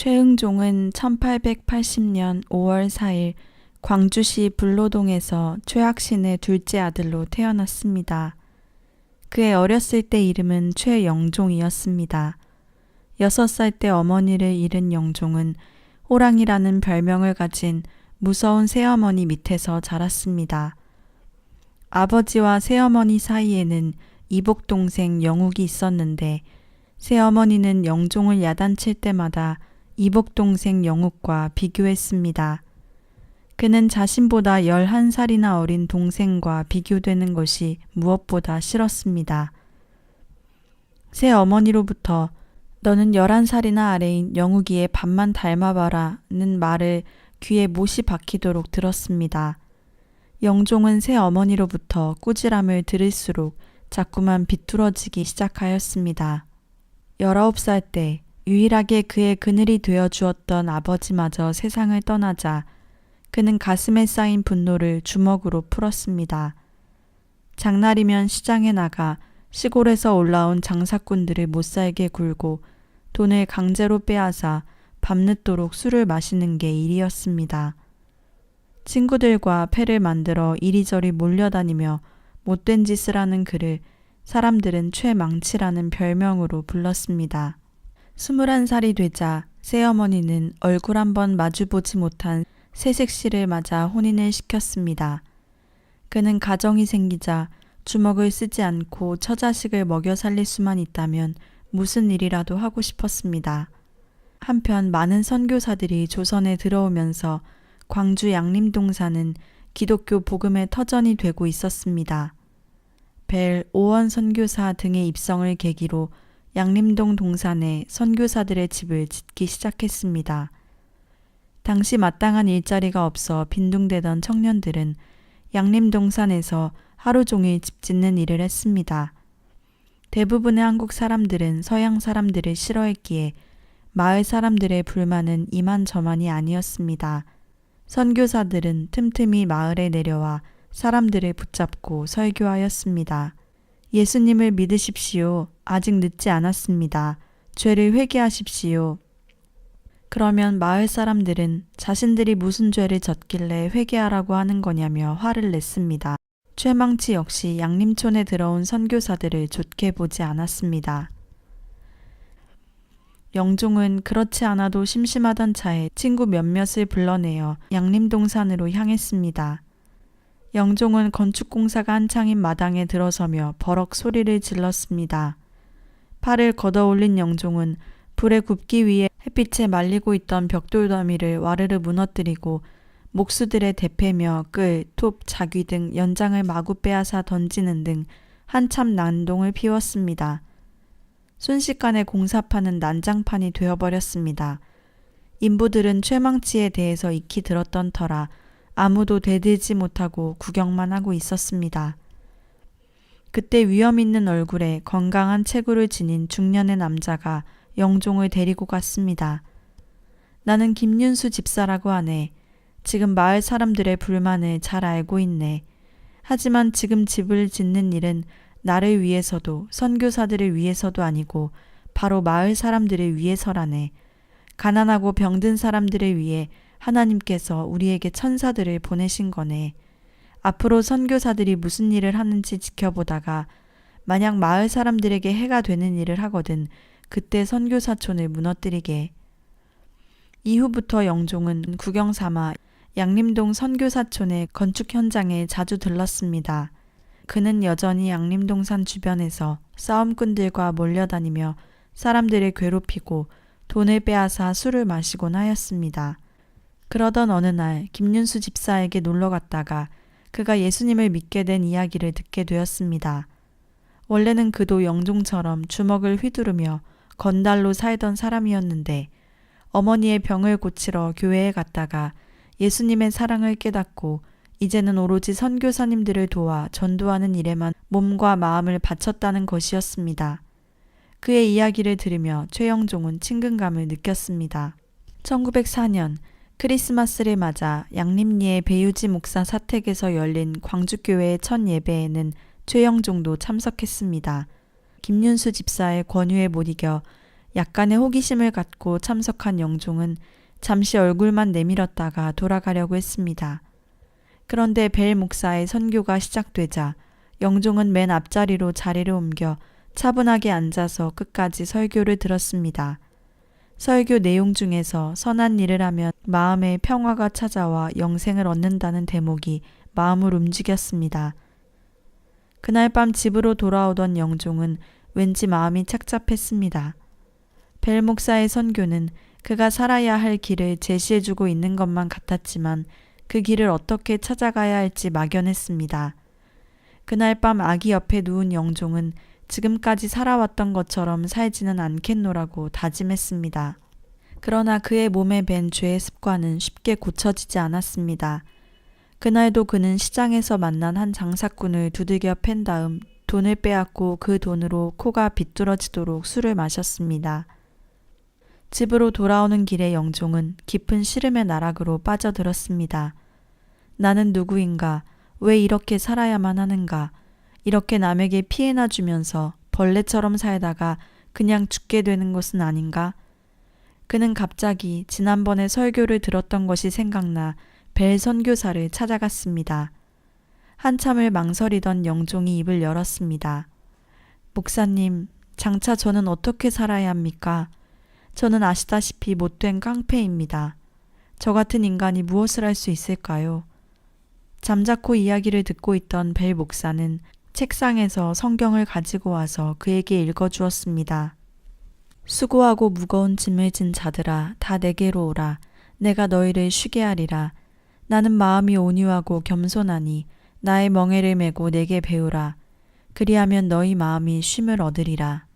최응종은 1880년 5월 4일 광주시 불로동에서 최학신의 둘째 아들로 태어났습니다. 그의 어렸을 때 이름은 최영종이었습니다. 6살 때 어머니를 잃은 영종은 호랑이라는 별명을 가진 무서운 새어머니 밑에서 자랐습니다. 아버지와 새어머니 사이에는 이복동생 영욱이 있었는데 새어머니는 영종을 야단칠 때마다 이복동생 영욱과 비교했습니다. 그는 자신보다 11살이나 어린 동생과 비교되는 것이 무엇보다 싫었습니다. 새어머니로부터 너는 11살이나 아래인 영욱이의 밥만 닮아봐라는 말을 귀에 못이 박히도록 들었습니다. 영종은 새어머니로부터 꾸지람을 들을수록 자꾸만 비뚤어지기 시작하였습니다. 19살 때 유일하게 그의 그늘이 되어 주었던 아버지마저 세상을 떠나자 그는 가슴에 쌓인 분노를 주먹으로 풀었습니다. 장날이면 시장에 나가 시골에서 올라온 장사꾼들을 못살게 굴고 돈을 강제로 빼앗아 밤늦도록 술을 마시는 게 일이었습니다. 친구들과 패를 만들어 이리저리 몰려다니며 못된 짓을 하는 그를 사람들은 최망치라는 별명으로 불렀습니다. 21살이 되자 새어머니는 얼굴 한번 마주보지 못한 새색시를 맞아 혼인을 시켰습니다. 그는 가정이 생기자 주먹을 쓰지 않고 처자식을 먹여 살릴 수만 있다면 무슨 일이라도 하고 싶었습니다. 한편 많은 선교사들이 조선에 들어오면서 광주 양림동사는 기독교 복음의 터전이 되고 있었습니다. 벨, 오원 선교사 등의 입성을 계기로 양림동 동산에 선교사들의 집을 짓기 시작했습니다. 당시 마땅한 일자리가 없어 빈둥대던 청년들은 양림동산에서 하루 종일 집 짓는 일을 했습니다. 대부분의 한국 사람들은 서양 사람들을 싫어했기에 마을 사람들의 불만은 이만저만이 아니었습니다. 선교사들은 틈틈이 마을에 내려와 사람들을 붙잡고 설교하였습니다. 예수님을 믿으십시오. 아직 늦지 않았습니다. 죄를 회개하십시오. 그러면 마을 사람들은 자신들이 무슨 죄를 졌길래 회개하라고 하는 거냐며 화를 냈습니다. 최망치 역시 양림촌에 들어온 선교사들을 좋게 보지 않았습니다. 영종은 그렇지 않아도 심심하던 차에 친구 몇몇을 불러내어 양림동산으로 향했습니다. 영종은 건축공사가 한창인 마당에 들어서며 버럭 소리를 질렀습니다. 팔을 걷어올린 영종은 불에 굽기 위해 햇빛에 말리고 있던 벽돌 더미를 와르르 무너뜨리고 목수들의 대패며 끌, 톱, 자귀 등 연장을 마구 빼앗아 던지는 등 한참 난동을 피웠습니다. 순식간에 공사판은 난장판이 되어버렸습니다. 인부들은 최망치에 대해서 익히 들었던 터라 아무도 대들지 못하고 구경만 하고 있었습니다. 그때 위험 있는 얼굴에 건강한 체구를 지닌 중년의 남자가 영종을 데리고 갔습니다. 나는 김윤수 집사라고 하네. 지금 마을 사람들의 불만을 잘 알고 있네. 하지만 지금 집을 짓는 일은 나를 위해서도 선교사들을 위해서도 아니고 바로 마을 사람들을 위해서라네. 가난하고 병든 사람들을 위해 하나님께서 우리에게 천사들을 보내신 거네. 앞으로 선교사들이 무슨 일을 하는지 지켜보다가 만약 마을 사람들에게 해가 되는 일을 하거든 그때 선교사촌을 무너뜨리게. 이후부터 영종은 구경 삼아 양림동 선교사촌의 건축 현장에 자주 들렀습니다. 그는 여전히 양림동산 주변에서 싸움꾼들과 몰려다니며 사람들을 괴롭히고 돈을 빼앗아 술을 마시곤 하였습니다. 그러던 어느 날 김윤수 집사에게 놀러 갔다가 그가 예수님을 믿게 된 이야기를 듣게 되었습니다. 원래는 그도 영종처럼 주먹을 휘두르며 건달로 살던 사람이었는데 어머니의 병을 고치러 교회에 갔다가 예수님의 사랑을 깨닫고 이제는 오로지 선교사님들을 도와 전도하는 일에만 몸과 마음을 바쳤다는 것이었습니다. 그의 이야기를 들으며 최영종은 친근감을 느꼈습니다. 1904년 크리스마스를 맞아 양림리의 배유지 목사 사택에서 열린 광주교회의 첫 예배에는 최영종도 참석했습니다. 김윤수 집사의 권유에 못 이겨 약간의 호기심을 갖고 참석한 영종은 잠시 얼굴만 내밀었다가 돌아가려고 했습니다. 그런데 벨 목사의 선교가 시작되자 영종은 맨 앞자리로 자리를 옮겨 차분하게 앉아서 끝까지 설교를 들었습니다. 설교 내용 중에서 선한 일을 하면 마음에 평화가 찾아와 영생을 얻는다는 대목이 마음을 움직였습니다. 그날 밤 집으로 돌아오던 영종은 왠지 마음이 착잡했습니다. 벨 목사의 선교는 그가 살아야 할 길을 제시해주고 있는 것만 같았지만 그 길을 어떻게 찾아가야 할지 막연했습니다. 그날 밤 아기 옆에 누운 영종은 지금까지 살아왔던 것처럼 살지는 않겠노라고 다짐했습니다. 그러나 그의 몸에 밴 죄의 습관은 쉽게 고쳐지지 않았습니다. 그날도 그는 시장에서 만난 한 장사꾼을 두들겨 팬 다음 돈을 빼앗고 그 돈으로 코가 비뚤어지도록 술을 마셨습니다. 집으로 돌아오는 길에 영종은 깊은 시름의 나락으로 빠져들었습니다. 나는 누구인가? 왜 이렇게 살아야만 하는가? 이렇게 남에게 피해나 주면서 벌레처럼 살다가 그냥 죽게 되는 것은 아닌가? 그는 갑자기 지난번에 설교를 들었던 것이 생각나 벨 선교사를 찾아갔습니다. 한참을 망설이던 영종이 입을 열었습니다. 목사님, 장차 저는 어떻게 살아야 합니까? 저는 아시다시피 못된 깡패입니다. 저 같은 인간이 무엇을 할 수 있을까요? 잠자코 이야기를 듣고 있던 벨 목사는 책상에서 성경을 가지고 와서 그에게 읽어주었습니다. 수고하고 무거운 짐을 진 자들아 다 내게로 오라. 내가 너희를 쉬게 하리라. 나는 마음이 온유하고 겸손하니 나의 멍에를 메고 내게 배우라. 그리하면 너희 마음이 쉼을 얻으리라.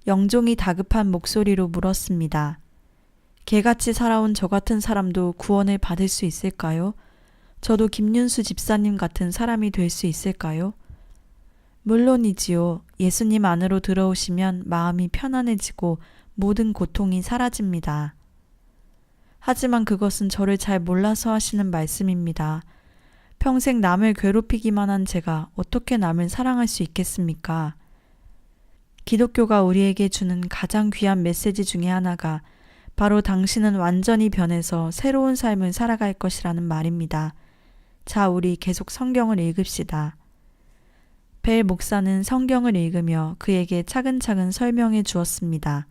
영종이 다급한 목소리로 물었습니다. 개같이 살아온 저 같은 사람도 구원을 받을 수 있을까요? 저도 김윤수 집사님 같은 사람이 될 수 있을까요? 물론이지요. 예수님 안으로 들어오시면 마음이 편안해지고 모든 고통이 사라집니다. 하지만 그것은 저를 잘 몰라서 하시는 말씀입니다. 평생 남을 괴롭히기만 한 제가 어떻게 남을 사랑할 수 있겠습니까? 기독교가 우리에게 주는 가장 귀한 메시지 중에 하나가 바로 당신은 완전히 변해서 새로운 삶을 살아갈 것이라는 말입니다. 자, 우리 계속 성경을 읽읍시다. 벨 목사는 성경을 읽으며 그에게 차근차근 설명해 주었습니다.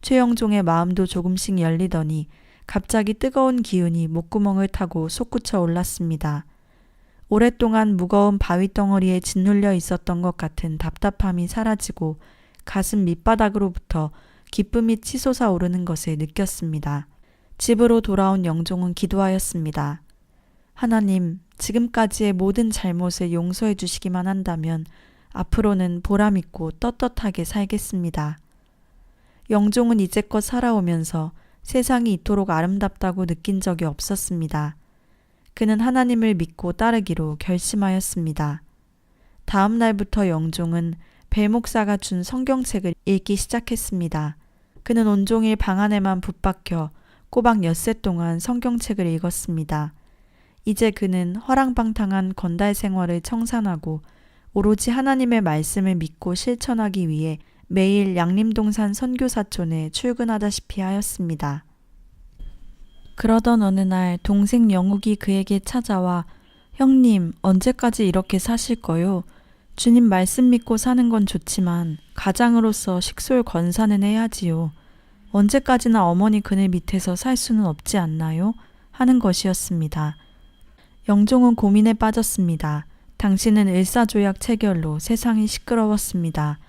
최영종의 마음도 조금씩 열리더니 갑자기 뜨거운 기운이 목구멍을 타고 솟구쳐 올랐습니다. 오랫동안 무거운 바위덩어리에 짓눌려 있었던 것 같은 답답함이 사라지고 가슴 밑바닥으로부터 기쁨이 치솟아 오르는 것을 느꼈습니다. 집으로 돌아온 영종은 기도하였습니다. 하나님, 지금까지의 모든 잘못을 용서해 주시기만 한다면 앞으로는 보람있고 떳떳하게 살겠습니다. 영종은 이제껏 살아오면서 세상이 이토록 아름답다고 느낀 적이 없었습니다. 그는 하나님을 믿고 따르기로 결심하였습니다. 다음 날부터 영종은 벨 목사가 준 성경책을 읽기 시작했습니다. 그는 온종일 방 안에만 붙박혀 꼬박 엿새 동안 성경책을 읽었습니다. 이제 그는 허랑방탕한 건달 생활을 청산하고 오로지 하나님의 말씀을 믿고 실천하기 위해 매일 양림동산 선교사촌에 출근하다시피 하였습니다. 그러던 어느 날 동생 영욱이 그에게 찾아와 형님, 언제까지 이렇게 사실 거요? 주님 말씀 믿고 사는 건 좋지만 가장으로서 식솔건사는 해야지요. 언제까지나 어머니 그늘 밑에서 살 수는 없지 않나요? 하는 것이었습니다. 영종은 고민에 빠졌습니다. 당시는 일사조약 체결로 세상이 시끄러웠습니다.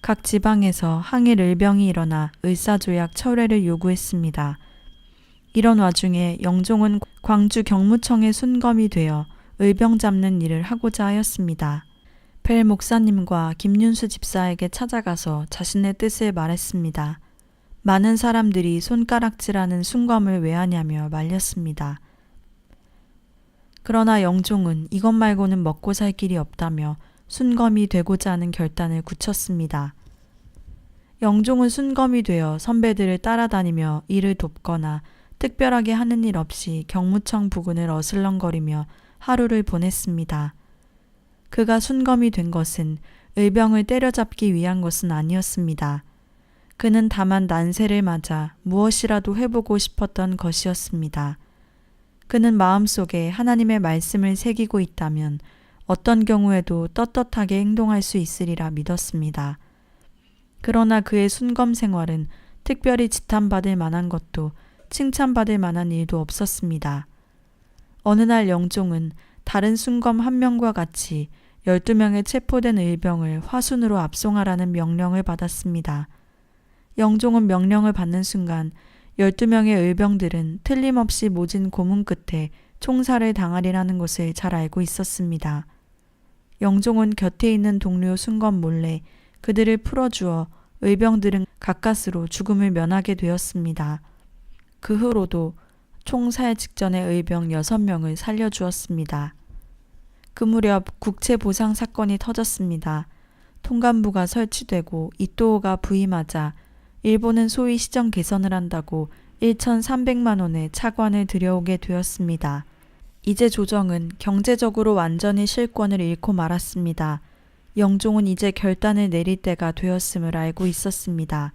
각 지방에서 항일 을병이 일어나 을사조약 철회를 요구했습니다. 이런 와중에 영종은 광주 경무청의 순검이 되어 을병 잡는 일을 하고자 하였습니다. 벨 목사님과 김윤수 집사에게 찾아가서 자신의 뜻을 말했습니다. 많은 사람들이 손가락질하는 순검을 왜 하냐며 말렸습니다. 그러나 영종은 이것 말고는 먹고 살 길이 없다며 순검이 되고자 하는 결단을 굳혔습니다. 영종은 순검이 되어 선배들을 따라다니며 일을 돕거나 특별하게 하는 일 없이 경무청 부근을 어슬렁거리며 하루를 보냈습니다. 그가 순검이 된 것은 을병을 때려잡기 위한 것은 아니었습니다. 그는 다만 난세를 맞아 무엇이라도 해보고 싶었던 것이었습니다. 그는 마음속에 하나님의 말씀을 새기고 있다면 어떤 경우에도 떳떳하게 행동할 수 있으리라 믿었습니다. 그러나 그의 순검 생활은 특별히 지탄받을 만한 것도 칭찬받을 만한 일도 없었습니다. 어느 날 영종은 다른 순검 한 명과 같이 12명의 체포된 의병을 화순으로 압송하라는 명령을 받았습니다. 영종은 명령을 받는 순간 12명의 의병들은 틀림없이 모진 고문 끝에 총살을 당하리라는 것을 잘 알고 있었습니다. 영종은 곁에 있는 동료 순검 몰래 그들을 풀어주어 의병들은 가까스로 죽음을 면하게 되었습니다. 그 후로도 총살 직전에 의병 6명을 살려주었습니다. 그 무렵 국채보상 사건이 터졌습니다. 통감부가 설치되고 이토호가 부임하자 일본은 소위 시정 개선을 한다고 1,300만 원의 차관을 들여오게 되었습니다. 이제 조정은 경제적으로 완전히 실권을 잃고 말았습니다. 영종은 이제 결단을 내릴 때가 되었음을 알고 있었습니다.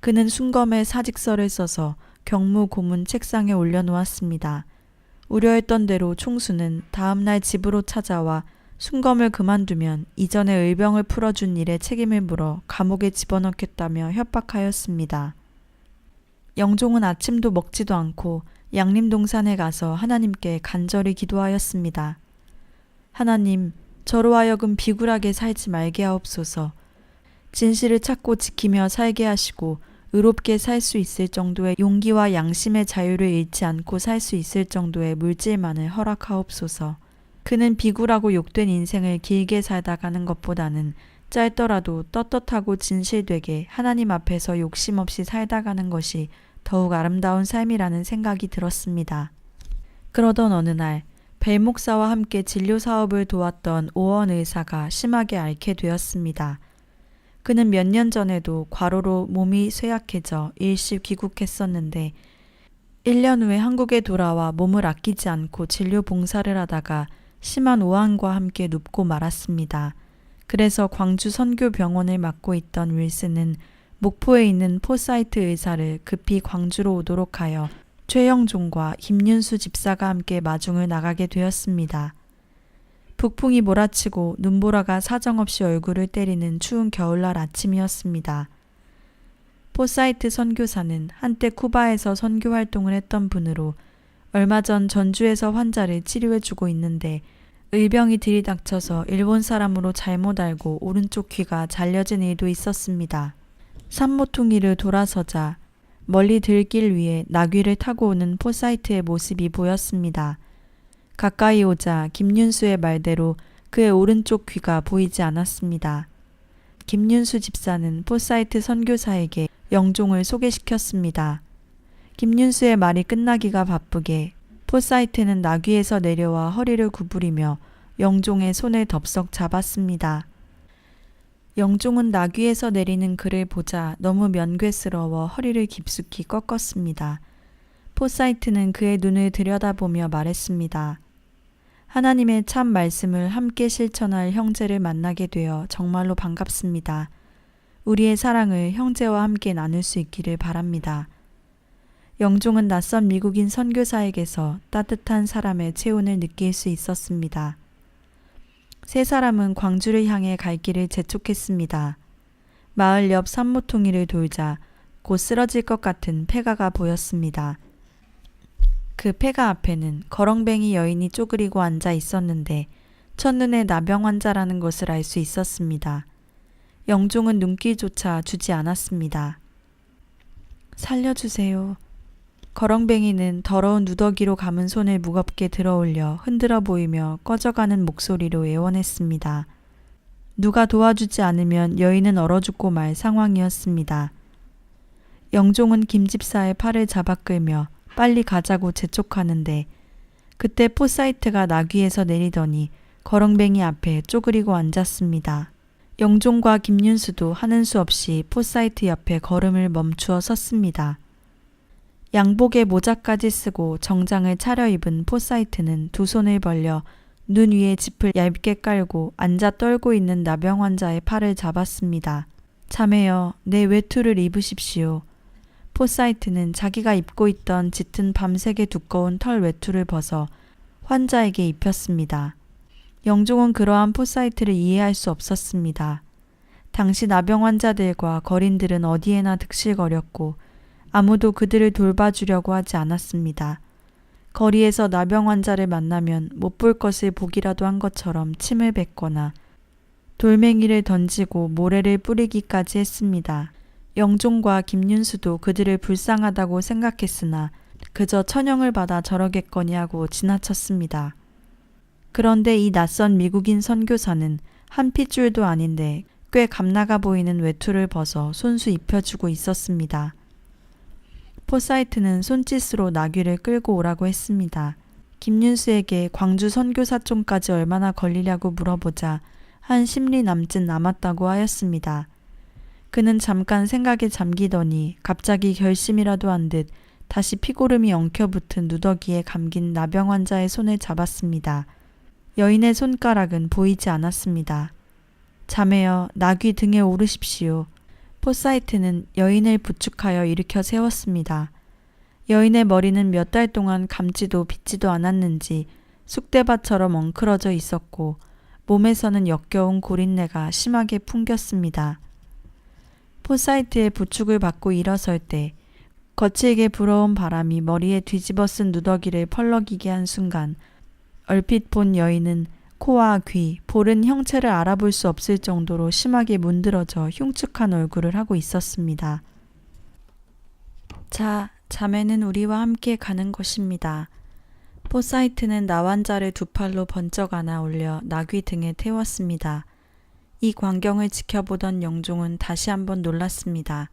그는 순검에 사직서를 써서 경무 고문 책상에 올려놓았습니다. 우려했던 대로 총수는 다음날 집으로 찾아와 순검을 그만두면 이전에 의병을 풀어준 일에 책임을 물어 감옥에 집어넣겠다며 협박하였습니다. 영종은 아침도 먹지도 않고 양림동산에 가서 하나님께 간절히 기도하였습니다. 하나님, 저로 하여금 비굴하게 살지 말게 하옵소서. 진실을 찾고 지키며 살게 하시고 의롭게 살 수 있을 정도의 용기와 양심의 자유를 잃지 않고 살 수 있을 정도의 물질만을 허락하옵소서. 그는 비굴하고 욕된 인생을 길게 살다 가는 것보다는 짧더라도 떳떳하고 진실되게 하나님 앞에서 욕심 없이 살다 가는 것이 더욱 아름다운 삶이라는 생각이 들었습니다. 그러던 어느 날 벨 목사와 함께 진료 사업을 도왔던 오원 의사가 심하게 앓게 되었습니다. 그는 몇 년 전에도 과로로 몸이 쇠약해져 일시 귀국했었는데 1년 후에 한국에 돌아와 몸을 아끼지 않고 진료 봉사를 하다가 심한 오한과 함께 눕고 말았습니다. 그래서 광주 선교병원을 맡고 있던 윌슨은 목포에 있는 포사이트 의사를 급히 광주로 오도록 하여 최영종과 김윤수 집사가 함께 마중을 나가게 되었습니다. 북풍이 몰아치고 눈보라가 사정없이 얼굴을 때리는 추운 겨울날 아침이었습니다. 포사이트 선교사는 한때 쿠바에서 선교 활동을 했던 분으로 얼마 전 전주에서 환자를 치료해주고 있는데 의병이 들이닥쳐서 일본 사람으로 잘못 알고 오른쪽 귀가 잘려진 일도 있었습니다. 산모퉁이를 돌아서자 멀리 들길 위해 나귀를 타고 오는 포사이트의 모습이 보였습니다. 가까이 오자 김윤수의 말대로 그의 오른쪽 귀가 보이지 않았습니다. 김윤수 집사는 포사이트 선교사에게 영종을 소개시켰습니다. 김윤수의 말이 끝나기가 바쁘게 포사이트는 나귀에서 내려와 허리를 구부리며 영종의 손을 덥석 잡았습니다. 영종은 나귀에서 내리는 그를 보자 너무 면괴스러워 허리를 깊숙이 꺾었습니다. 포사이트는 그의 눈을 들여다보며 말했습니다. 하나님의 참 말씀을 함께 실천할 형제를 만나게 되어 정말로 반갑습니다. 우리의 사랑을 형제와 함께 나눌 수 있기를 바랍니다. 영종은 낯선 미국인 선교사에게서 따뜻한 사람의 체온을 느낄 수 있었습니다. 세 사람은 광주를 향해 갈 길을 재촉했습니다. 마을 옆 산모퉁이를 돌자 곧 쓰러질 것 같은 폐가가 보였습니다. 그 폐가 앞에는 거렁뱅이 여인이 쪼그리고 앉아 있었는데 첫눈에 나병 환자라는 것을 알 수 있었습니다. 영종은 눈길조차 주지 않았습니다. 살려주세요. 거렁뱅이는 더러운 누더기로 감은 손을 무겁게 들어올려 흔들어 보이며 꺼져가는 목소리로 애원했습니다. 누가 도와주지 않으면 여인은 얼어 죽고 말 상황이었습니다. 영종은 김집사의 팔을 잡아 끌며 빨리 가자고 재촉하는데 그때 포사이트가 나귀에서 내리더니 거렁뱅이 앞에 쪼그리고 앉았습니다. 영종과 김윤수도 하는 수 없이 포사이트 옆에 걸음을 멈추어 섰습니다. 양복에 모자까지 쓰고 정장을 차려입은 포사이트는 두 손을 벌려 눈 위에 짚을 얇게 깔고 앉아 떨고 있는 나병 환자의 팔을 잡았습니다. 자매여, 내 외투를 입으십시오. 포사이트는 자기가 입고 있던 짙은 밤색의 두꺼운 털 외투를 벗어 환자에게 입혔습니다. 영종은 그러한 포사이트를 이해할 수 없었습니다. 당시 나병 환자들과 거린들은 어디에나 득실거렸고 아무도 그들을 돌봐주려고 하지 않았습니다. 거리에서 나병 환자를 만나면 못 볼 것을 보기라도 한 것처럼 침을 뱉거나 돌멩이를 던지고 모래를 뿌리기까지 했습니다. 영종과 김윤수도 그들을 불쌍하다고 생각했으나 그저 천형을 받아 저러겠거니 하고 지나쳤습니다. 그런데 이 낯선 미국인 선교사는 한 핏줄도 아닌데 꽤 감나가 보이는 외투를 벗어 손수 입혀주고 있었습니다. 포사이트는 손짓으로 나귀를 끌고 오라고 했습니다. 김윤수에게 광주 선교사촌까지 얼마나 걸리냐고 물어보자 한 10리 남짓 남았다고 하였습니다. 그는 잠깐 생각에 잠기더니 갑자기 결심이라도 한 듯 다시 피고름이 엉켜붙은 누더기에 감긴 나병 환자의 손을 잡았습니다. 여인의 손가락은 보이지 않았습니다. 자매여, 나귀 등에 오르십시오. 포사이트는 여인을 부축하여 일으켜 세웠습니다. 여인의 머리는 몇 달 동안 감지도 빗지도 않았는지 쑥대밭처럼 엉클어져 있었고 몸에서는 역겨운 고린내가 심하게 풍겼습니다. 포사이트의 부축을 받고 일어설 때 거칠게 불어온 바람이 머리에 뒤집어 쓴 누더기를 펄럭이게 한 순간 얼핏 본 여인은 코와 귀, 볼은 형체를 알아볼 수 없을 정도로 심하게 문드러져 흉측한 얼굴을 하고 있었습니다. 자, 자매는 우리와 함께 가는 것입니다. 포사이트는 나환자를 두 팔로 번쩍 안아 올려 나귀 등에 태웠습니다. 이 광경을 지켜보던 영종은 다시 한번 놀랐습니다.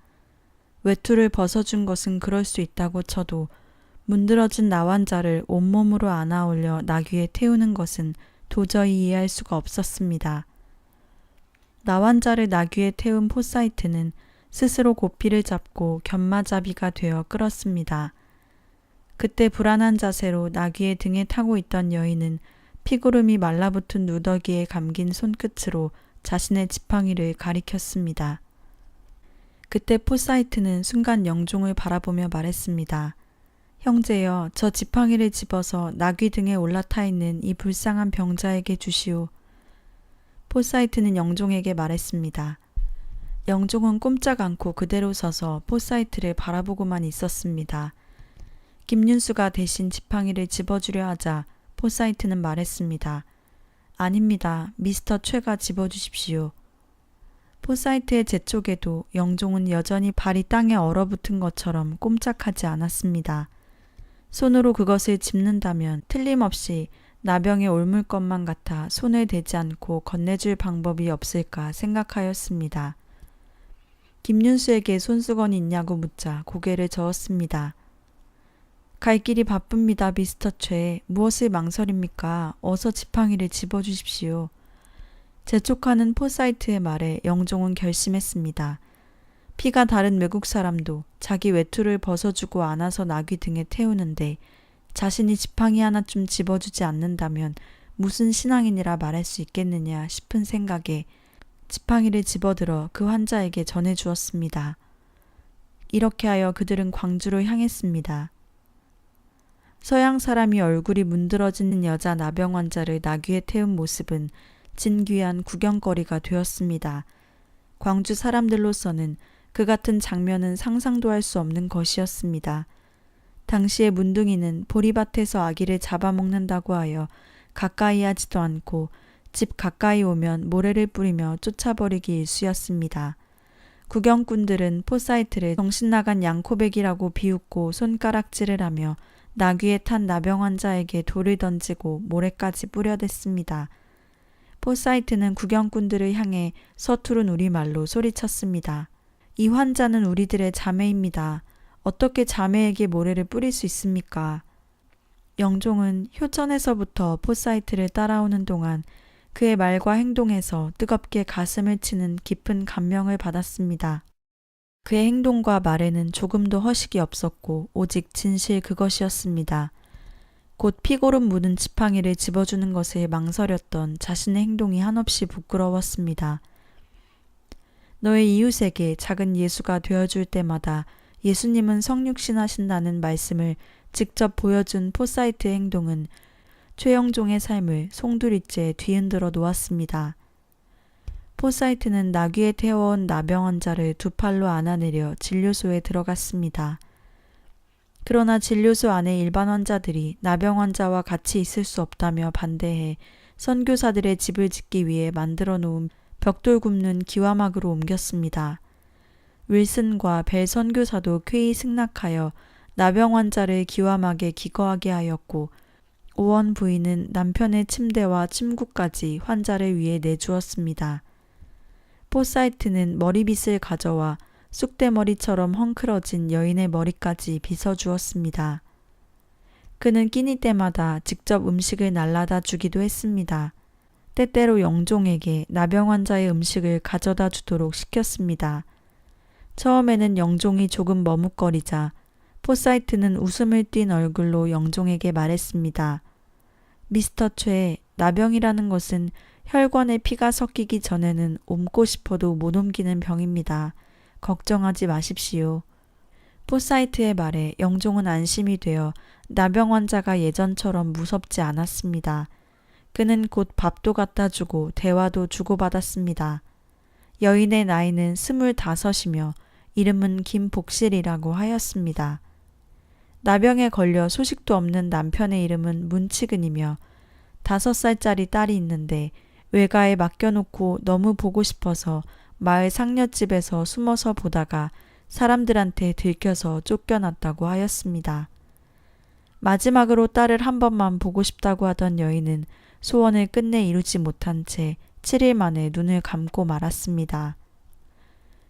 외투를 벗어준 것은 그럴 수 있다고 쳐도 문드러진 나환자를 온몸으로 안아 올려 나귀에 태우는 것은 도저히 이해할 수가 없었습니다. 나환자를 나귀에 태운 포사이트는 스스로 고삐를 잡고 견마잡이가 되어 끌었습니다. 그때 불안한 자세로 나귀의 등에 타고 있던 여인은 피구름이 말라붙은 누더기에 감긴 손끝으로 자신의 지팡이를 가리켰습니다. 그때 포사이트는 순간 영종을 바라보며 말했습니다. 형제여, 저 지팡이를 집어서 나귀 등에 올라타 있는 이 불쌍한 병자에게 주시오. 포사이트는 영종에게 말했습니다. 영종은 꼼짝 않고 그대로 서서 포사이트를 바라보고만 있었습니다. 김윤수가 대신 지팡이를 집어주려 하자 포사이트는 말했습니다. 아닙니다. 미스터 최가 집어주십시오. 포사이트의 재촉에도 영종은 여전히 발이 땅에 얼어붙은 것처럼 꼼짝하지 않았습니다. 손으로 그것을 짚는다면 틀림없이 나병에 옮을 것만 같아 손을 대지 않고 건네줄 방법이 없을까 생각하였습니다. 김윤수에게 손수건이 있냐고 묻자 고개를 저었습니다. 갈 길이 바쁩니다, 미스터 최. 무엇을 망설입니까? 어서 지팡이를 집어주십시오. 재촉하는 포사이트의 말에 영종은 결심했습니다. 피가 다른 외국 사람도 자기 외투를 벗어주고 안아서 나귀 등에 태우는데 자신이 지팡이 하나쯤 집어주지 않는다면 무슨 신앙인이라 말할 수 있겠느냐 싶은 생각에 지팡이를 집어들어 그 환자에게 전해주었습니다. 이렇게 하여 그들은 광주로 향했습니다. 서양 사람이 얼굴이 문드러지는 여자 나병 환자를 나귀에 태운 모습은 진귀한 구경거리가 되었습니다. 광주 사람들로서는 그 같은 장면은 상상도 할 수 없는 것이었습니다. 당시의 문둥이는 보리밭에서 아기를 잡아먹는다고 하여 가까이 하지도 않고 집 가까이 오면 모래를 뿌리며 쫓아버리기 일쑤였습니다. 구경꾼들은 포사이트를 정신나간 양코백이라고 비웃고 손가락질을 하며 나귀에 탄 나병 환자에게 돌을 던지고 모래까지 뿌려댔습니다. 포사이트는 구경꾼들을 향해 서투른 우리말로 소리쳤습니다. 이 환자는 우리들의 자매입니다. 어떻게 자매에게 모래를 뿌릴 수 있습니까? 영종은 효전에서부터 포사이트를 따라오는 동안 그의 말과 행동에서 뜨겁게 가슴을 치는 깊은 감명을 받았습니다. 그의 행동과 말에는 조금도 허식이 없었고 오직 진실 그것이었습니다. 곧 피고름 묻은 지팡이를 집어주는 것에 망설였던 자신의 행동이 한없이 부끄러웠습니다. 너의 이웃에게 작은 예수가 되어줄 때마다 예수님은 성육신 하신다는 말씀을 직접 보여준 포사이트의 행동은 최영종의 삶을 송두리째 뒤흔들어 놓았습니다. 포사이트는 나귀에 태워온 나병 환자를 두 팔로 안아내려 진료소에 들어갔습니다. 그러나 진료소 안에 일반 환자들이 나병 환자와 같이 있을 수 없다며 반대해 선교사들의 집을 짓기 위해 만들어 놓은 벽돌 굽는 기와막으로 옮겼습니다. 윌슨과 벨 선교사도 쾌히 승낙하여 나병 환자를 기와막에 기거하게 하였고 오원 부인은 남편의 침대와 침구까지 환자를 위해 내주었습니다. 포사이트는 머리빗을 가져와 쑥대머리처럼 헝클어진 여인의 머리까지 빗어주었습니다. 그는 끼니 때마다 직접 음식을 날라다 주기도 했습니다. 때때로 영종에게 나병 환자의 음식을 가져다 주도록 시켰습니다. 처음에는 영종이 조금 머뭇거리자 포사이트는 웃음을 띤 얼굴로 영종에게 말했습니다. 미스터 최, 나병이라는 것은 혈관에 피가 섞이기 전에는 옮고 싶어도 못 옮기는 병입니다. 걱정하지 마십시오. 포사이트의 말에 영종은 안심이 되어 나병 환자가 예전처럼 무섭지 않았습니다. 그는 곧 밥도 갖다 주고 대화도 주고받았습니다. 여인의 나이는 25이며 이름은 김복실이라고 하였습니다. 나병에 걸려 소식도 없는 남편의 이름은 문치근이며 5살짜리 딸이 있는데 외가에 맡겨놓고 너무 보고 싶어서 마을 상녀집에서 숨어서 보다가 사람들한테 들켜서 쫓겨났다고 하였습니다. 마지막으로 딸을 한 번만 보고 싶다고 하던 여인은 소원을 끝내 이루지 못한 채 7일 만에 눈을 감고 말았습니다.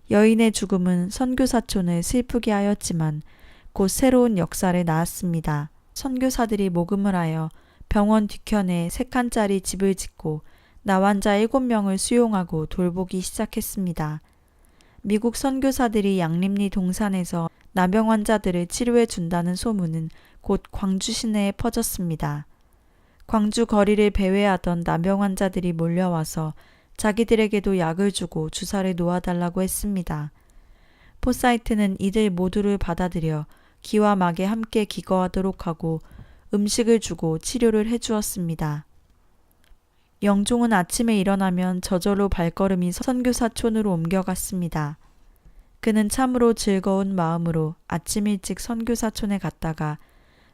여인의 죽음은 선교사촌을 슬프게 하였지만 곧 새로운 역사를 낳았습니다. 선교사들이 모금을 하여 병원 뒤편에 3칸짜리 집을 짓고 나환자 7명을 수용하고 돌보기 시작했습니다. 미국 선교사들이 양림리 동산에서 나병 환자들을 치료해 준다는 소문은 곧 광주 시내에 퍼졌습니다. 광주 거리를 배회하던 나병 환자들이 몰려와서 자기들에게도 약을 주고 주사를 놓아달라고 했습니다. 포사이트는 이들 모두를 받아들여 기와 막에 함께 기거하도록 하고 음식을 주고 치료를 해주었습니다. 영종은 아침에 일어나면 저절로 발걸음이 선교사촌으로 옮겨갔습니다. 그는 참으로 즐거운 마음으로 아침 일찍 선교사촌에 갔다가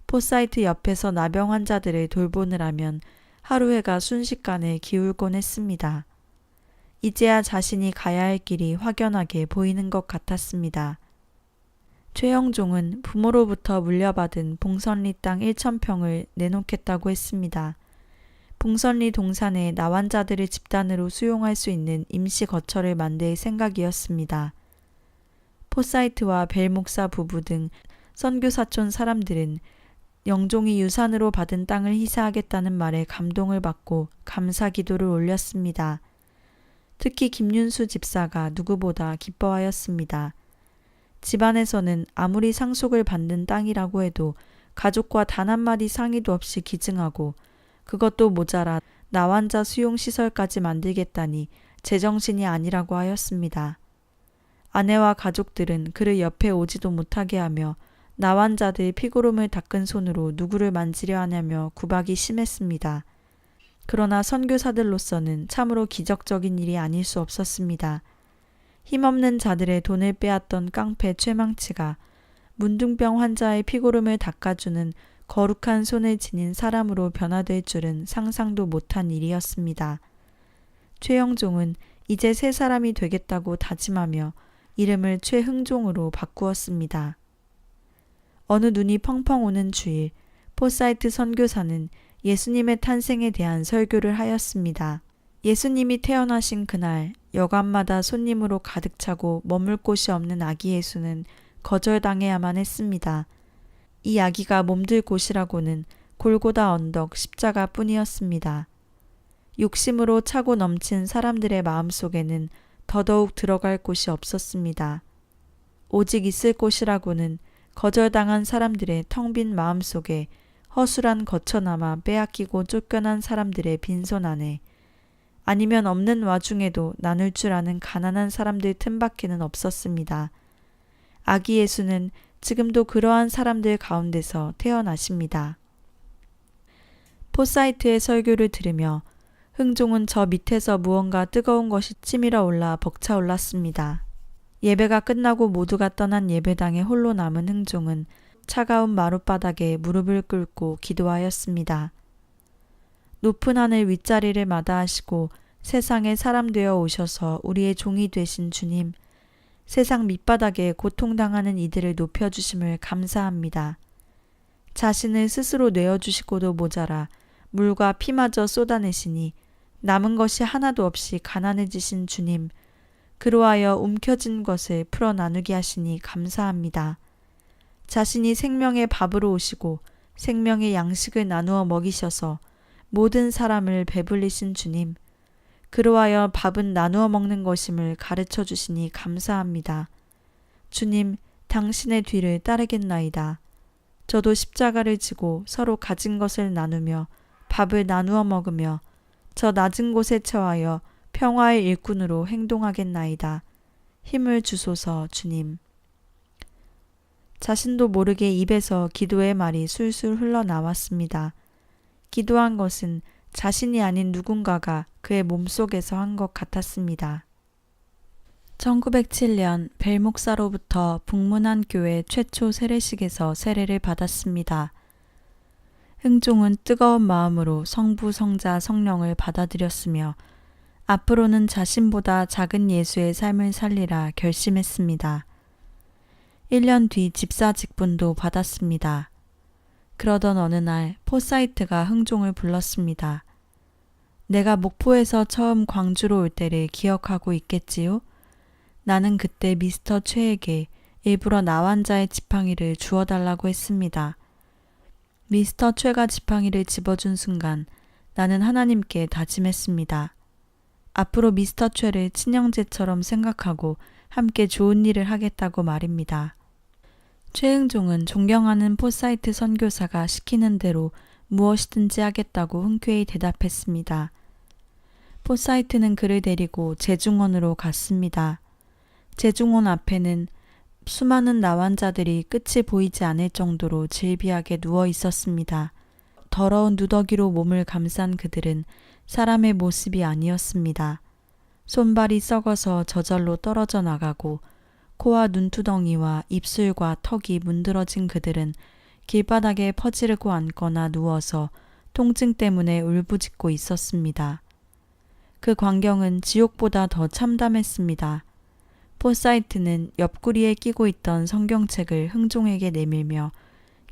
포사이트 옆에서 나병 환자들을 돌보느라면 하루 해가 순식간에 기울곤 했습니다. 이제야 자신이 가야 할 길이 확연하게 보이는 것 같았습니다. 최영종은 부모로부터 물려받은 봉선리 땅 1,000평을 내놓겠다고 했습니다. 봉선리 동산에 나환자들을 집단으로 수용할 수 있는 임시 거처를 만들 생각이었습니다. 포사이트와 벨 목사 부부 등 선교사촌 사람들은 영종이 유산으로 받은 땅을 희사하겠다는 말에 감동을 받고 감사 기도를 올렸습니다. 특히 김윤수 집사가 누구보다 기뻐하였습니다. 집안에서는 아무리 상속을 받는 땅이라고 해도 가족과 단 한마디 상의도 없이 기증하고 그것도 모자라 나환자 수용시설까지 만들겠다니 제정신이 아니라고 하였습니다. 아내와 가족들은 그를 옆에 오지도 못하게 하며 나환자들 피고름을 닦은 손으로 누구를 만지려 하냐며 구박이 심했습니다. 그러나 선교사들로서는 참으로 기적적인 일이 아닐 수 없었습니다. 힘없는 자들의 돈을 빼앗던 깡패 최망치가 문둥병 환자의 피고름을 닦아주는 거룩한 손을 지닌 사람으로 변화될 줄은 상상도 못한 일이었습니다. 최영종은 이제 새 사람이 되겠다고 다짐하며 이름을 최흥종으로 바꾸었습니다. 어느 눈이 펑펑 오는 주일, 포사이트 선교사는 예수님의 탄생에 대한 설교를 하였습니다. 예수님이 태어나신 그날 여관마다 손님으로 가득 차고 머물 곳이 없는 아기 예수는 거절당해야만 했습니다. 이 아기가 몸들 곳이라고는 골고다 언덕 십자가 뿐이었습니다. 욕심으로 차고 넘친 사람들의 마음속에는 더더욱 들어갈 곳이 없었습니다. 오직 있을 곳이라고는 거절당한 사람들의 텅 빈 마음속에 허술한 거처 남아 빼앗기고 쫓겨난 사람들의 빈손 안에 아니면 없는 와중에도 나눌 줄 아는 가난한 사람들 틈밖에는 없었습니다. 아기 예수는 지금도 그러한 사람들 가운데서 태어나십니다. 포사이트의 설교를 들으며 흥종은 저 밑에서 무언가 뜨거운 것이 치밀어 올라 벅차올랐습니다. 예배가 끝나고 모두가 떠난 예배당에 홀로 남은 흥종은 차가운 마룻바닥에 무릎을 꿇고 기도하였습니다. 높은 하늘 윗자리를 마다하시고 세상에 사람 되어 오셔서 우리의 종이 되신 주님, 세상 밑바닥에 고통당하는 이들을 높여주심을 감사합니다. 자신을 스스로 내어주시고도 모자라 물과 피마저 쏟아내시니 남은 것이 하나도 없이 가난해지신 주님, 그로하여 움켜진 것을 풀어 나누게 하시니 감사합니다. 자신이 생명의 밥으로 오시고 생명의 양식을 나누어 먹이셔서 모든 사람을 배불리신 주님, 그로하여 밥은 나누어 먹는 것임을 가르쳐 주시니 감사합니다. 주님, 당신의 뒤를 따르겠나이다. 저도 십자가를 지고 서로 가진 것을 나누며 밥을 나누어 먹으며 저 낮은 곳에 처하여 평화의 일꾼으로 행동하겠나이다. 힘을 주소서 주님. 자신도 모르게 입에서 기도의 말이 술술 흘러나왔습니다. 기도한 것은 자신이 아닌 누군가가 그의 몸속에서 한 것 같았습니다. 1907년 벨 목사로부터 북문안 교회 최초 세례식에서 세례를 받았습니다. 흥종은 뜨거운 마음으로 성부, 성자, 성령을 받아들였으며 앞으로는 자신보다 작은 예수의 삶을 살리라 결심했습니다. 1년 뒤 집사 직분도 받았습니다. 그러던 어느 날 포사이트가 흥종을 불렀습니다. 내가 목포에서 처음 광주로 올 때를 기억하고 있겠지요? 나는 그때 미스터 최에게 일부러 나환자의 지팡이를 주워달라고 했습니다. 미스터 최가 지팡이를 집어준 순간 나는 하나님께 다짐했습니다. 앞으로 미스터 최를 친형제처럼 생각하고 함께 좋은 일을 하겠다고 말입니다. 최흥종은 존경하는 포사이트 선교사가 시키는 대로 무엇이든지 하겠다고 흔쾌히 대답했습니다. 포사이트는 그를 데리고 제중원으로 갔습니다. 제중원 앞에는 수많은 나환자들이 끝이 보이지 않을 정도로 질비하게 누워 있었습니다. 더러운 누더기로 몸을 감싼 그들은 사람의 모습이 아니었습니다. 손발이 썩어서 저절로 떨어져 나가고 코와 눈두덩이와 입술과 턱이 문드러진 그들은 길바닥에 퍼지르고 앉거나 누워서 통증 때문에 울부짖고 있었습니다. 그 광경은 지옥보다 더 참담했습니다. 포사이트는 옆구리에 끼고 있던 성경책을 흥종에게 내밀며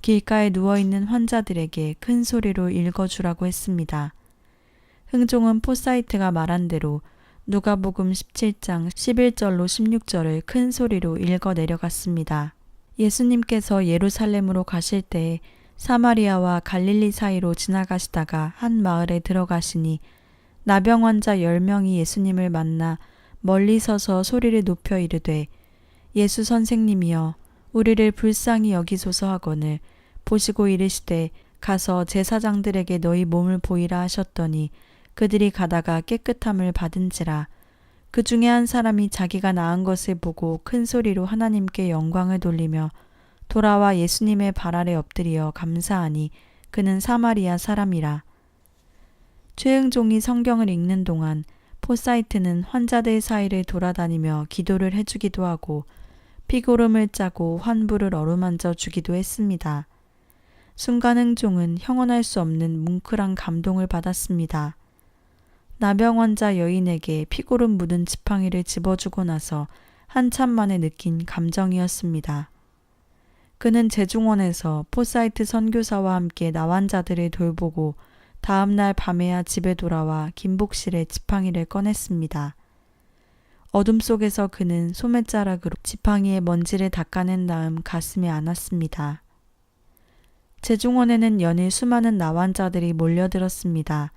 길가에 누워있는 환자들에게 큰 소리로 읽어주라고 했습니다. 흥종은 포사이트가 말한 대로 누가복음 17장 11절로 16절을 큰 소리로 읽어 내려갔습니다. 예수님께서 예루살렘으로 가실 때에 사마리아와 갈릴리 사이로 지나가시다가 한 마을에 들어가시니 나병 환자 10명이 예수님을 만나 멀리 서서 소리를 높여 이르되 예수 선생님이여 우리를 불쌍히 여기소서 하거늘 보시고 이르시되 가서 제사장들에게 너희 몸을 보이라 하셨더니 그들이 가다가 깨끗함을 받은지라. 그 중에 한 사람이 자기가 나은 것을 보고 큰 소리로 하나님께 영광을 돌리며 돌아와 예수님의 발 아래 엎드려 감사하니 그는 사마리아 사람이라. 최흥종이 성경을 읽는 동안 포사이트는 환자들 사이를 돌아다니며 기도를 해주기도 하고 피고름을 짜고 환부를 어루만져 주기도 했습니다. 순간 흥종은 형언할 수 없는 뭉클한 감동을 받았습니다. 나병 환자 여인에게 피고름 묻은 지팡이를 집어주고 나서 한참 만에 느낀 감정이었습니다. 그는 제중원에서 포사이트 선교사와 함께 나환자들을 돌보고 다음날 밤에야 집에 돌아와 김복실에 지팡이를 꺼냈습니다. 어둠 속에서 그는 소매자락으로 지팡이의 먼지를 닦아낸 다음 가슴에 안았습니다. 제중원에는 연일 수많은 나환자들이 몰려들었습니다.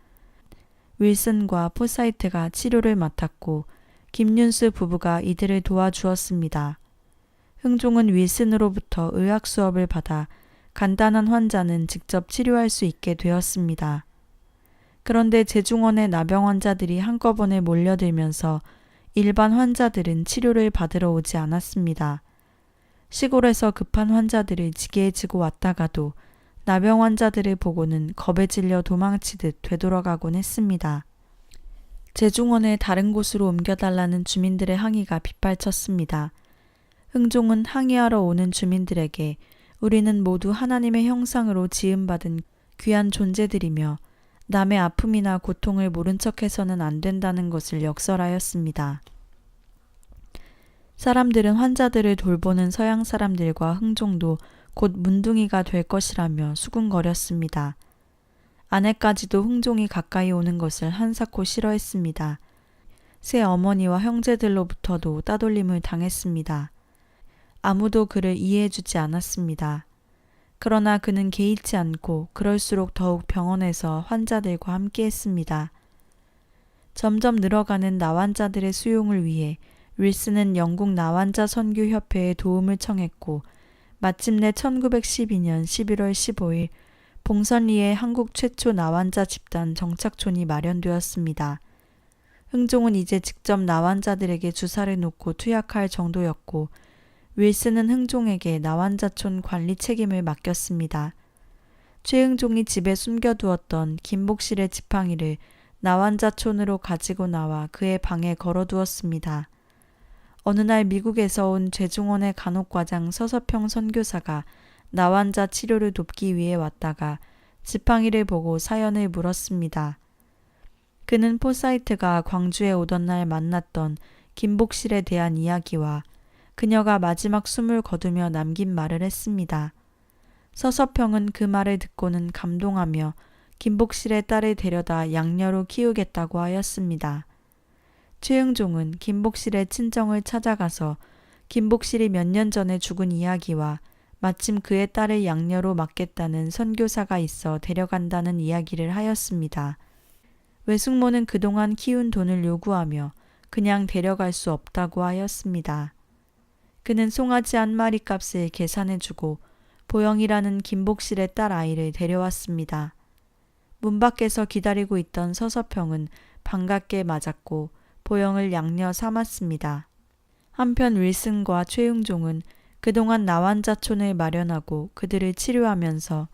윌슨과 포사이트가 치료를 맡았고 김윤수 부부가 이들을 도와주었습니다. 흥종은 윌슨으로부터 의학 수업을 받아 간단한 환자는 직접 치료할 수 있게 되었습니다. 그런데 재중원의 나병 환자들이 한꺼번에 몰려들면서 일반 환자들은 치료를 받으러 오지 않았습니다. 시골에서 급한 환자들을 지게에 지고 왔다가도 나병 환자들을 보고는 겁에 질려 도망치듯 되돌아가곤 했습니다. 재중원을 다른 곳으로 옮겨달라는 주민들의 항의가 빗발쳤습니다. 흥종은 항의하러 오는 주민들에게 우리는 모두 하나님의 형상으로 지음받은 귀한 존재들이며 남의 아픔이나 고통을 모른 척해서는 안 된다는 것을 역설하였습니다. 사람들은 환자들을 돌보는 서양 사람들과 흥종도 곧 문둥이가 될 것이라며 수군거렸습니다. 아내까지도 흥종이 가까이 오는 것을 한사코 싫어했습니다. 새 어머니와 형제들로부터도 따돌림을 당했습니다. 아무도 그를 이해해주지 않았습니다. 그러나 그는 개의치 않고 그럴수록 더욱 병원에서 환자들과 함께했습니다. 점점 늘어가는 나환자들의 수용을 위해 윌슨은 영국 나환자 선교협회에 도움을 청했고 마침내 1912년 11월 15일 봉선리에 한국 최초 나환자 집단 정착촌이 마련되었습니다. 흥종은 이제 직접 나환자들에게 주사를 놓고 투약할 정도였고 윌슨은 흥종에게 나환자촌 관리 책임을 맡겼습니다. 최흥종이 집에 숨겨두었던 김복실의 지팡이를 나환자촌으로 가지고 나와 그의 방에 걸어두었습니다. 어느 날 미국에서 온 재중원의 간혹과장 서서평 선교사가 나환자 치료를 돕기 위해 왔다가 지팡이를 보고 사연을 물었습니다. 그는 포사이트가 광주에 오던 날 만났던 김복실에 대한 이야기와 그녀가 마지막 숨을 거두며 남긴 말을 했습니다. 서서평은 그 말을 듣고는 감동하며 김복실의 딸을 데려다 양녀로 키우겠다고 하였습니다. 최흥종은 김복실의 친정을 찾아가서 김복실이 몇 년 전에 죽은 이야기와 마침 그의 딸을 양녀로 맡겠다는 선교사가 있어 데려간다는 이야기를 하였습니다. 외숙모는 그동안 키운 돈을 요구하며 그냥 데려갈 수 없다고 하였습니다. 그는 송아지 한 마리 값을 계산해주고 보영이라는 김복실의 딸 아이를 데려왔습니다. 문 밖에서 기다리고 있던 서서평은 반갑게 맞았고 보영을 양녀 삼았습니다. 한편 윌슨과 최흥종은 그동안 나환자촌을 마련하고 그들을 치료하면서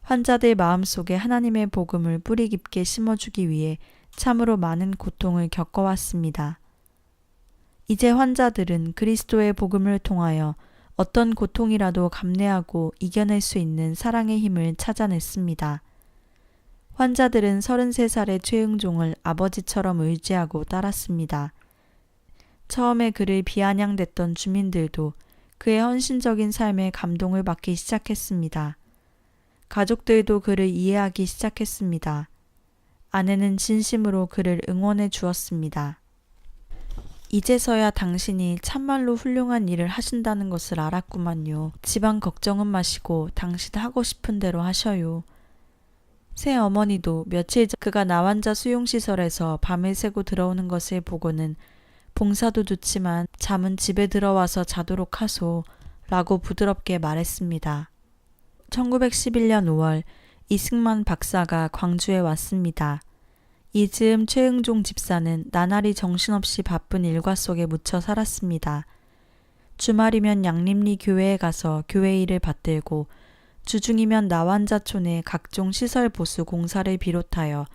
환자들 마음속에 하나님의 복음을 뿌리 깊게 심어주기 위해 참으로 많은 고통을 겪어왔습니다. 이제 환자들은 그리스도의 복음을 통하여 어떤 고통이라도 감내하고 이겨낼 수 있는 사랑의 힘을 찾아냈습니다. 환자들은 33살의 최흥종을 아버지처럼 의지하고 따랐습니다. 처음에 그를 비아냥댔던 주민들도 그의 헌신적인 삶에 감동을 받기 시작했습니다. 가족들도 그를 이해하기 시작했습니다. 아내는 진심으로 그를 응원해 주었습니다. 이제서야 당신이 참말로 훌륭한 일을 하신다는 것을 알았구만요. 집안 걱정은 마시고 당신 하고 싶은 대로 하셔요. 새 어머니도 며칠 전 그가 나환자 수용시설에서 밤을 새고 들어오는 것을 보고는 봉사도 좋지만 잠은 집에 들어와서 자도록 하소 라고 부드럽게 말했습니다. 1911년 5월 이승만 박사가 광주에 왔습니다. 이 즈음 최흥종 집사는 나날이 정신없이 바쁜 일과 속에 묻혀 살았습니다. 주말이면 양림리 교회에 가서 교회 일을 받들고 주중이면 나환자촌의 각종 시설 보수 공사를 비롯하여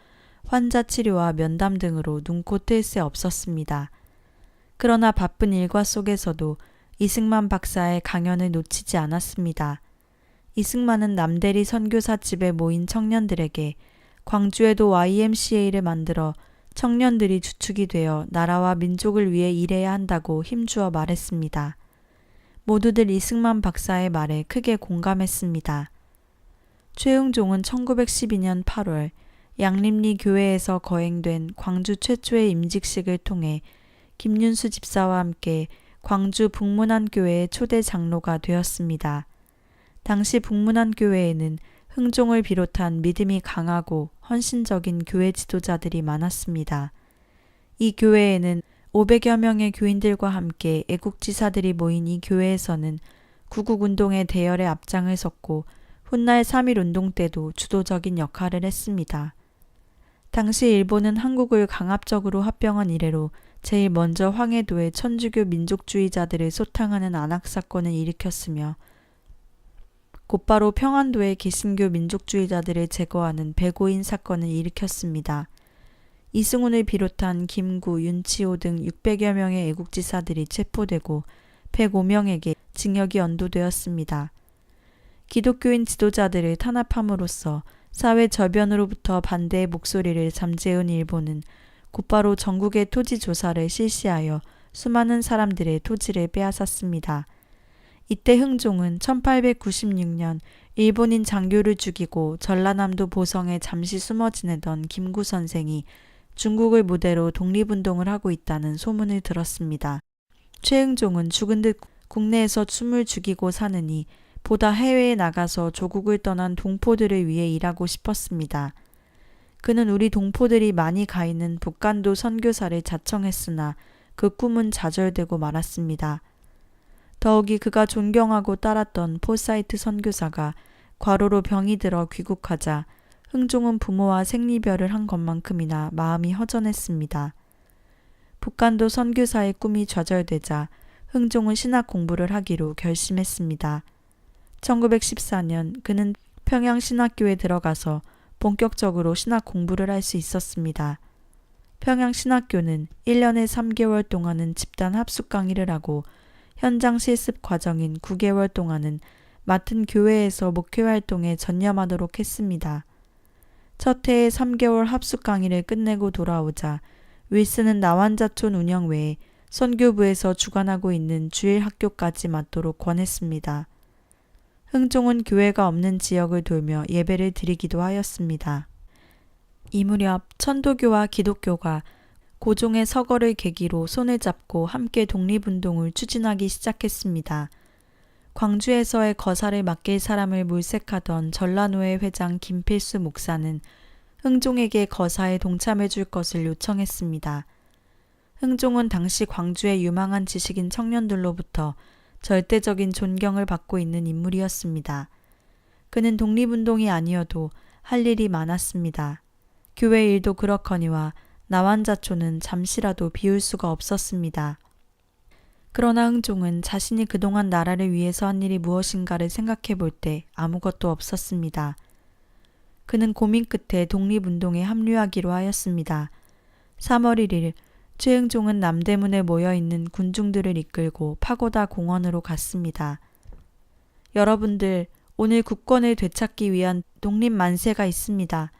환자 치료와 면담 등으로 눈코 뜰 새 없었습니다. 그러나 바쁜 일과 속에서도 이승만 박사의 강연을 놓치지 않았습니다. 이승만은 남대리 선교사 집에 모인 청년들에게 광주에도 YMCA를 만들어 청년들이 주축이 되어 나라와 민족을 위해 일해야 한다고 힘주어 말했습니다. 모두들 이승만 박사의 말에 크게 공감했습니다. 최흥종은 1912년 8월 양림리 교회에서 거행된 광주 최초의 임직식을 통해 김윤수 집사와 함께 광주 북문안교회의 초대 장로가 되었습니다. 당시 북문안교회에는 흥종을 비롯한 믿음이 강하고 헌신적인 교회 지도자들이 많았습니다. 이 교회에는 500여 명의 교인들과 함께 애국지사들이 모인 이 교회에서는 구국운동의 대열에 앞장을 섰고 훗날 3.1운동 때도 주도적인 역할을 했습니다. 당시 일본은 한국을 강압적으로 합병한 이래로 제일 먼저 황해도에 천주교 민족주의자들을 소탕하는 안학사건을 일으켰으며 곧바로 평안도에 개신교 민족주의자들을 제거하는 배고인 사건을 일으켰습니다. 이승훈을 비롯한 김구, 윤치호 등 600여 명의 애국지사들이 체포되고 105명에게 징역이 언도되었습니다. 기독교인 지도자들을 탄압함으로써 사회 저변으로부터 반대의 목소리를 잠재운 일본은 곧바로 전국의 토지 조사를 실시하여 수많은 사람들의 토지를 빼앗았습니다. 이때 흥종은 1896년 일본인 장교를 죽이고 전라남도 보성에 잠시 숨어 지내던 김구 선생이 중국을 무대로 독립운동을 하고 있다는 소문을 들었습니다. 최흥종은 죽은 듯 국내에서 숨을 죽이고 사느니 보다 해외에 나가서 조국을 떠난 동포들을 위해 일하고 싶었습니다. 그는 우리 동포들이 많이 가 있는 북간도 선교사를 자청했으나 그 꿈은 좌절되고 말았습니다. 더욱이 그가 존경하고 따랐던 포사이트 선교사가 과로로 병이 들어 귀국하자 흥종은 부모와 생리별을 한 것만큼이나 마음이 허전했습니다. 북간도 선교사의 꿈이 좌절되자 흥종은 신학 공부를 하기로 결심했습니다. 1914년 그는 평양신학교에 들어가서 본격적으로 신학 공부를 할 수 있었습니다. 평양신학교는 1년에 3개월 동안은 집단 합숙 강의를 하고 현장 실습 과정인 9개월 동안은 맡은 교회에서 목회활동에 전념하도록 했습니다. 첫 해의 3개월 합숙 강의를 끝내고 돌아오자 윌슨은 나완자촌 운영 외에 선교부에서 주관하고 있는 주일 학교까지 맡도록 권했습니다. 흥종은 교회가 없는 지역을 돌며 예배를 드리기도 하였습니다. 이 무렵 천도교와 기독교가 고종의 서거를 계기로 손을 잡고 함께 독립운동을 추진하기 시작했습니다. 광주에서의 거사를 맡길 사람을 물색하던 전라노회 회장 김필수 목사는 흥종에게 거사에 동참해 줄 것을 요청했습니다. 흥종은 당시 광주의 유망한 지식인 청년들로부터 절대적인 존경을 받고 있는 인물이었습니다. 그는 독립운동이 아니어도 할 일이 많았습니다. 교회 일도 그렇거니와 나완자촌은 잠시라도 비울 수가 없었습니다. 그러나 흥종은 자신이 그동안 나라를 위해서 한 일이 무엇인가를 생각해 볼 때 아무것도 없었습니다. 그는 고민 끝에 독립운동에 합류하기로 하였습니다. 3월 1일 최흥종은 남대문에 모여있는 군중들을 이끌고 파고다 공원으로 갔습니다. 여러분들, 오늘 국권을 되찾기 위한 독립 만세가 있습니다.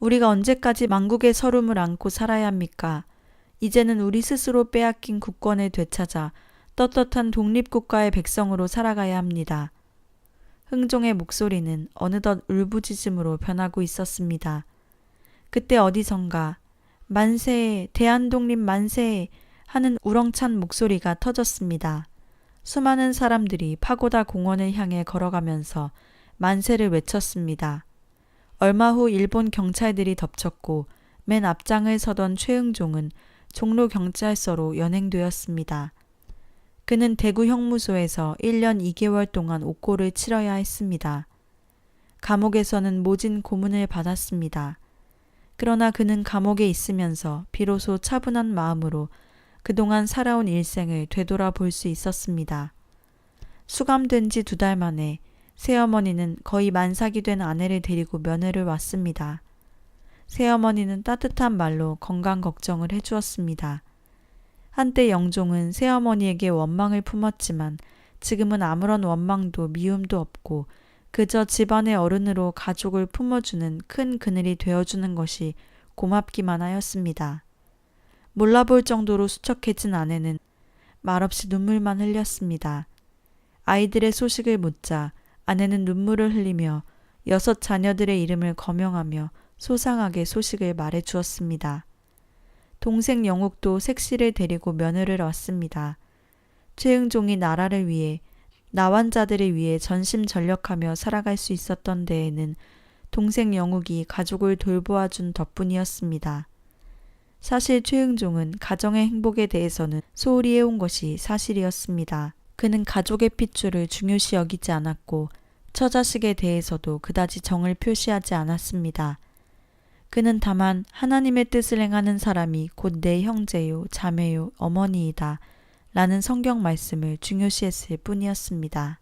우리가 언제까지 망국의 서름을 안고 살아야 합니까? 이제는 우리 스스로 빼앗긴 국권을 되찾아 떳떳한 독립국가의 백성으로 살아가야 합니다. 흥종의 목소리는 어느덧 울부짖음으로 변하고 있었습니다. 그때 어디선가 만세, 대한독립 만세 하는 우렁찬 목소리가 터졌습니다. 수많은 사람들이 파고다 공원을 향해 걸어가면서 만세를 외쳤습니다. 얼마 후 일본 경찰들이 덮쳤고 맨 앞장을 서던 최흥종은 종로 경찰서로 연행되었습니다. 그는 대구 형무소에서 1년 2개월 동안 옥고를 치러야 했습니다. 감옥에서는 모진 고문을 받았습니다. 그러나 그는 감옥에 있으면서 비로소 차분한 마음으로 그동안 살아온 일생을 되돌아볼 수 있었습니다. 수감된 지 2달 만에 새어머니는 거의 만삭이 된 아내를 데리고 면회를 왔습니다. 새어머니는 따뜻한 말로 건강 걱정을 해주었습니다. 한때 영종은 새어머니에게 원망을 품었지만 지금은 아무런 원망도 미움도 없고 그저 집안의 어른으로 가족을 품어주는 큰 그늘이 되어주는 것이 고맙기만 하였습니다. 몰라볼 정도로 수척해진 아내는 말없이 눈물만 흘렸습니다. 아이들의 소식을 묻자 아내는 눈물을 흘리며 6 자녀들의 이름을 거명하며 소상하게 소식을 말해 주었습니다. 동생 영욱도 색시를 데리고 면회를 왔습니다. 최흥종이 나라를 위해 나환자들을 위해 전심전력하며 살아갈 수 있었던 데에는 동생 영욱이 가족을 돌보아준 덕분이었습니다. 사실 최흥종은 가정의 행복에 대해서는 소홀히 해온 것이 사실이었습니다. 그는 가족의 핏줄을 중요시 여기지 않았고 처자식에 대해서도 그다지 정을 표시하지 않았습니다. 그는 다만 하나님의 뜻을 행하는 사람이 곧 내 형제요, 자매요, 어머니이다 라는 성경 말씀을 중요시했을 뿐이었습니다.